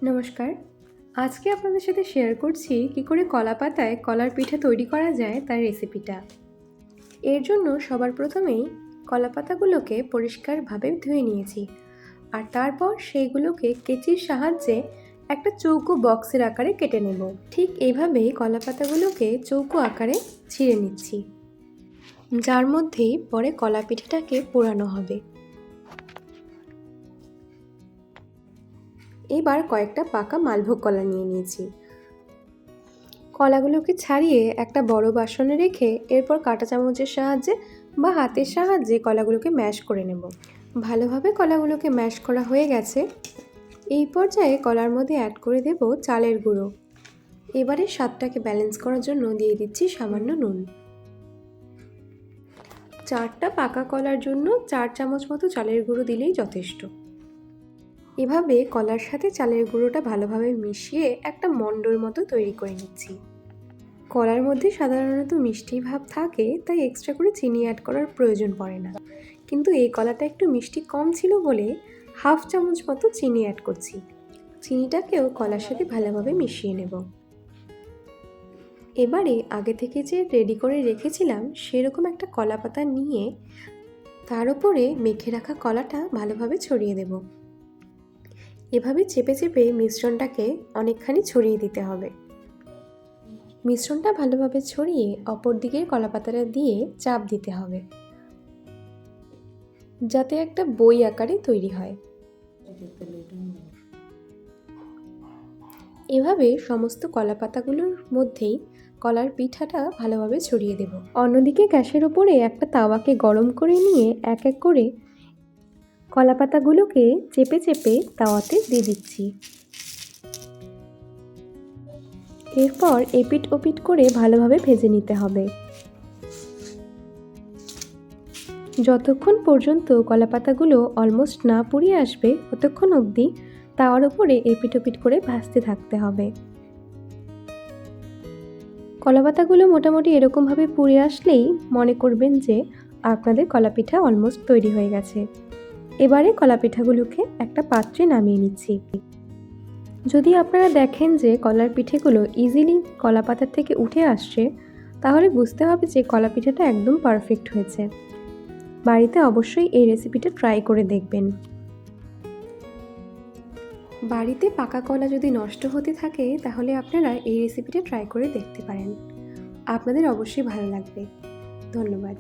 নমস্কার। আজকে আপনাদের সাথে শেয়ার করছি কী করে কলা পাতায় কলার পিঠা তৈরি করা যায় তার রেসিপিটা। এর জন্য সবার প্রথমেই কলা পাতাগুলোকে পরিষ্কারভাবে ধুয়ে নিয়েছি, আর তারপর সেইগুলোকে কেচির সাহায্যে একটা চৌকো বক্সের আকারে কেটে নেব। ঠিক এইভাবেই কলা পাতাগুলোকে চৌকো আকারে ছিঁড়ে নিচ্ছি, যার মধ্যেই পরে কলা পিঠাটাকে পোড়ানো হবে। এবার কয়েকটা পাকা মালভোগ কলা নিয়ে নিয়েছি। কলাগুলোকে ছাড়িয়ে একটা বড় বাসনে রেখে এরপর কাঁটা চামচের সাহায্যে বা হাতের সাহায্যে কলাগুলোকে ম্যাশ করে নেব। ভালোভাবে কলাগুলোকে ম্যাশ করা হয়ে গেছে। এই পর্যায়ে কলার মধ্যে অ্যাড করে দেব চালের গুঁড়ো। এবারে স্বাদটাকে ব্যালেন্স করার জন্য দিয়ে দিচ্ছি সামান্য নুন। 4টা পাকা কলার জন্য 4 চামচ মতো চালের গুঁড়ো দিলেই যথেষ্ট। এভাবে কলার সাথে চালের গুঁড়োটা ভালোভাবে মিশিয়ে একটা মণ্ডর মতো তৈরি করে নিচ্ছি। কলার মধ্যে সাধারণত মিষ্টি ভাব থাকে, তাই এক্সট্রা করে চিনি অ্যাড করার প্রয়োজন পড়ে না, কিন্তু এই কলাটা একটু মিষ্টি কম ছিল বলে হাফ চামচ মতো চিনি অ্যাড করছি। চিনিটাকেও কলার সাথে ভালোভাবে মিশিয়ে নেব। এবারে আগে থেকে যে রেডি করে রেখেছিলাম সেরকম একটা কলা পাতা নিয়ে তার উপরে মেখে রাখা কলাটা ভালোভাবে ছড়িয়ে দেব। এভাবে চেপে চেপে মিশ্রণটাকে অনেকখানি ছড়িয়ে দিতে হবে। মিশ্রণটা ভালোভাবে ছড়িয়ে অপর দিকের কলা পাতাটা দিয়ে চাপ দিতে হবে, যাতে একটা বই আকারে তৈরি হয়। এভাবে সমস্ত কলা পাতাগুলোর মধ্যেই কলার পিঠাটা ভালোভাবে ছড়িয়ে দেব। অন্যদিকে গ্যাসের ওপরে একটা তাওয়াকে গরম করে নিয়ে এক এক করে কলা পাতাগুলোকে চেপে চেপে তাওয়াতে দিয়ে দিচ্ছি। এরপর এপিট ওপিট করে ভালোভাবে ভেজে নিতে হবে। যতক্ষণ পর্যন্ত কলা পাতাগুলো অলমোস্ট না পুড়িয়ে আসবে ততক্ষণ অবধি তাওয়ার উপরে এপিট ওপিট করে ভাজতে থাকতে হবে। কলা পাতাগুলো মোটামুটি এরকমভাবে পুড়ে আসলেই মনে করবেন যে আপনাদের কলা পিঠা অলমোস্ট তৈরি হয়ে গেছে। এবারে কলা পিঠাগুলোকে একটা পাত্রে নামিয়ে নিচ্ছি। যদি আপনারা দেখেন যে কলার পিঠেগুলো ইজিলি কলা পাতার থেকে উঠে আসছে, তাহলে বুঝতে হবে যে কলা পিঠাটা একদম পারফেক্ট হয়েছে। বাড়িতে অবশ্যই এই রেসিপিটা ট্রাই করে দেখবেন। বাড়িতে পাকা কলা যদি নষ্ট হতে থাকে তাহলে আপনারা এই রেসিপিটা ট্রাই করে দেখতে পারেন। আপনাদের অবশ্যই ভালো লাগবে। ধন্যবাদ।